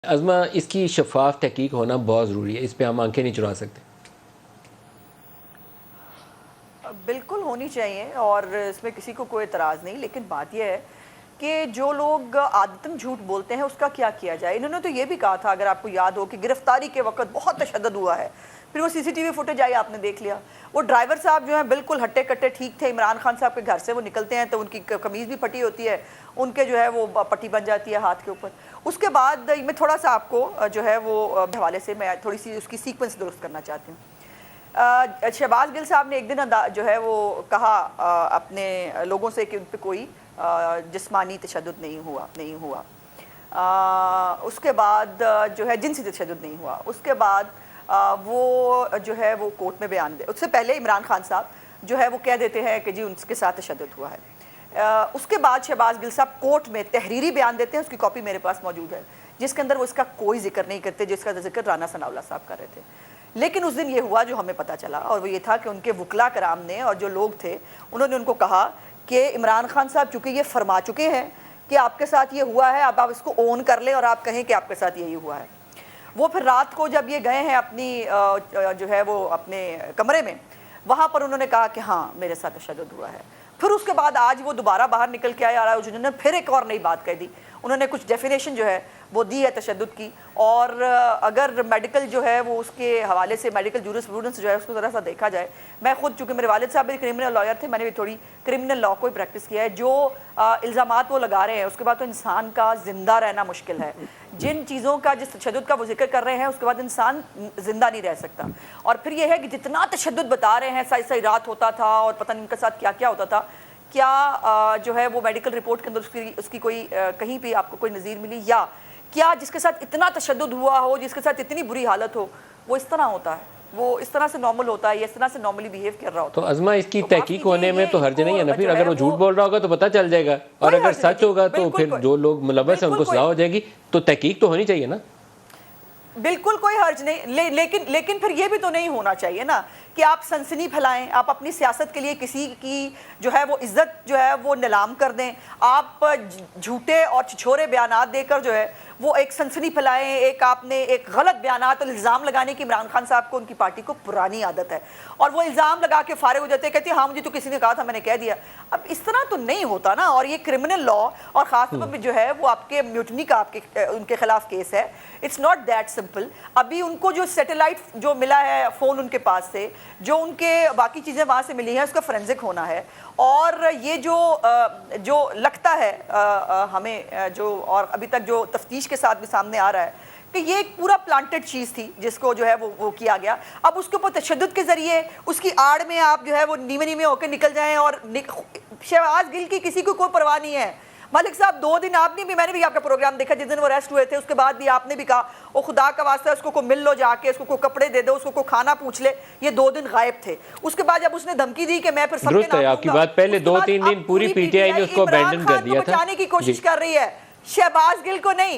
ازما اس کی شفاف تحقیق ہونا بہت ضروری ہے، اس پہ ہم آنکھیں نہیں چرا سکتے۔ بالکل ہونی چاہیے اور اس میں کسی کو کوئی اعتراض نہیں، لیکن بات یہ ہے کہ جو لوگ عادتاً جھوٹ بولتے ہیں اس کا کیا کیا جائے۔ انہوں نے تو یہ بھی کہا تھا، اگر آپ کو یاد ہو، کہ گرفتاری کے وقت بہت تشدد ہوا ہے۔ پھر وہ سی سی ٹی وی فوٹیج آئی، آپ نے دیکھ لیا، وہ ڈرائیور صاحب جو ہیں بالکل ہٹے کٹے ٹھیک تھے۔ عمران خان صاحب کے گھر سے وہ نکلتے ہیں تو ان کی قمیض بھی پھٹی ہوتی ہے، ان کے جو ہے وہ پٹی بن جاتی ہے ہاتھ کے اوپر۔ اس کے بعد میں تھوڑا سا آپ کو جو ہے وہ حوالے سے میں تھوڑی سی اس کی سیکوینس درست کرنا چاہتی ہوں۔ شہباز گل صاحب نے ایک دن جو ہے وہ کہا اپنے لوگوں سے کہ ان پہ کوئی جسمانی تشدد نہیں ہوا۔ اس کے بعد جو ہے جنسی تشدد نہیں ہوا۔ اس کے بعد وہ جو ہے وہ کورٹ میں بیان دے، اس سے پہلے عمران خان صاحب جو ہے وہ کہہ دیتے ہیں کہ جی ان کے ساتھ تشدد ہوا ہے۔ اس کے بعد شہباز گل صاحب کورٹ میں تحریری بیان دیتے ہیں، اس کی کاپی میرے پاس موجود ہے، جس کے اندر وہ اس کا کوئی ذکر نہیں کرتے، جس کا ذکر رانا ثناءاللہ صاحب کر رہے تھے۔ لیکن اس دن یہ ہوا جو ہمیں پتہ چلا، اور وہ یہ تھا کہ ان کے وکلاء کرام نے اور جو لوگ تھے انہوں نے ان کو کہا کہ عمران خان صاحب چونکہ یہ فرما چکے ہیں کہ آپ کے ساتھ یہ ہوا ہے، اب آپ اس کو اون کر لیں اور آپ کہیں کہ آپ کے ساتھ یہی ہوا ہے۔ وہ پھر رات کو جب یہ گئے ہیں اپنی جو ہے وہ اپنے کمرے میں، وہاں پر انہوں نے کہا کہ ہاں میرے ساتھ تشدد ہوا ہے۔ پھر اس کے بعد آج وہ دوبارہ باہر نکل کے آئے، اور انہوں نے پھر ایک اور نئی بات کہہ دی، انہوں نے کچھ ڈیفینیشن جو ہے وہ دی ہے تشدد کی، اور اگر میڈیکل جو ہے وہ اس کے حوالے سے میڈیکل جورسپروڈنس جو ہے اس کو ذرا سا دیکھا جائے، میں خود چونکہ میرے والد صاحب بھی کرمنل لائر تھے، میں نے بھی تھوڑی کرمنل لا کو ہی پریکٹس کیا ہے، جو الزامات وہ لگا رہے ہیں اس کے بعد تو انسان کا زندہ رہنا مشکل ہے۔ جن چیزوں کا جس تشدد کا وہ ذکر کر رہے ہیں اس کے بعد انسان زندہ نہیں رہ سکتا۔ اور پھر یہ ہے کہ جتنا تشدد بتا رہے ہیں، سائی رات ہوتا تھا اور پتہ نہیں ان کے ساتھ کیا کیا ہوتا تھا، کیا جو ہے وہ میڈیکل رپورٹ کے اندر اس کی کوئی کہیں بھی آپ کو کوئی نظیر ملی؟ یا کیا جس کے ساتھ اتنا تشدد ہوا ہو، جس کے ساتھ اتنی بری حالت ہو، وہ اس طرح ہوتا ہے، وہ اس طرح سے نارمل ہوتا ہے، یا اس طرح سے نارملی بیہیو کر رہا ہوتا ہے؟ تو ازما اس کی تحقیق ہونے میں تو حرج نہیں ہے نا؟ پھر اگر وہ جھوٹ بول رہا ہوگا تو پتہ چل جائے گا، اور اگر سچ ہوگا تو پھر جو لوگ ملوث ہیں ان کو سزا ہو جائے گی، تو تحقیق تو ہونی چاہیے نا؟ بالکل کوئی حرج نہیں، لیکن پھر یہ بھی تو نہیں ہونا چاہیے نا کہ آپ سنسنی پھیلائیں، آپ اپنی سیاست کے لیے کسی کی جو ہے وہ عزت جو ہے وہ نیلام کر دیں، آپ جھوٹے اور چھچورے بیانات دے کر جو ہے وہ ایک سنسنی پھیلائیں، ایک آپ نے ایک غلط بیانات اور الزام لگانے کی عمران خان صاحب کو ان کی پارٹی کو پرانی عادت ہے، اور وہ الزام لگا کے فارغ ہو جاتے ہیں، کہتے ہیں ہاں مجھے تو کسی نے کہا تھا میں نے کہہ دیا۔ اب اس طرح تو نہیں ہوتا نا، اور یہ کرمنل لا اور خاص طور پر جو ہے وہ آپ کے میوٹنی کا ان کے خلاف کیس ہے، اٹس ناٹ دیٹ سمپل۔ ابھی ان کو جو سیٹلائٹ جو ملا ہے فون ان کے پاس سے، جو ان کے باقی چیزیں وہاں سے ملی ہیں، اس کا فورینزک ہونا ہے، اور یہ جو لگتا ہے ہمیں جو اور ابھی تک جو تفتیش کے ساتھ بھی سامنے آ رہا ہے کہ یہ ایک پورا پلانٹڈ چیز تھی جس کو جو ہے وہ کیا گیا۔ اب اس کے اوپر تشدد کے ذریعے اس کی آڑ میں آپ جو ہے وہ نیمے نیمے ہو کے نکل جائیں، اور شہباز گل کی کسی کو کوئی پرواہ نہیں ہے۔ ملک صاحب 2 دن آپ نے بھی، میں نے بھی آپ کا پروگرام دیکھا جس دن وہ ریسٹ ہوئے تھے، اس کے بعد بھی آپ نے بھی کہا وہ خدا کا واسطہ اس کو مل لو جا کے، اس کو کپڑے دے دو، اس کو کھانا پوچھ لے۔ یہ 2 دن غائب تھے۔ اس کے بعد جب اس نے دھمکی دی کہ میں پھر سب کے درست ہے آپ کی بات، پہلے 2-3 دن پوری پی ٹی آئی نے اس کو ابینڈن کر دیا تھا، بچانے کی کوشش کر رہی ہے، شہباز گل کو نہیں۔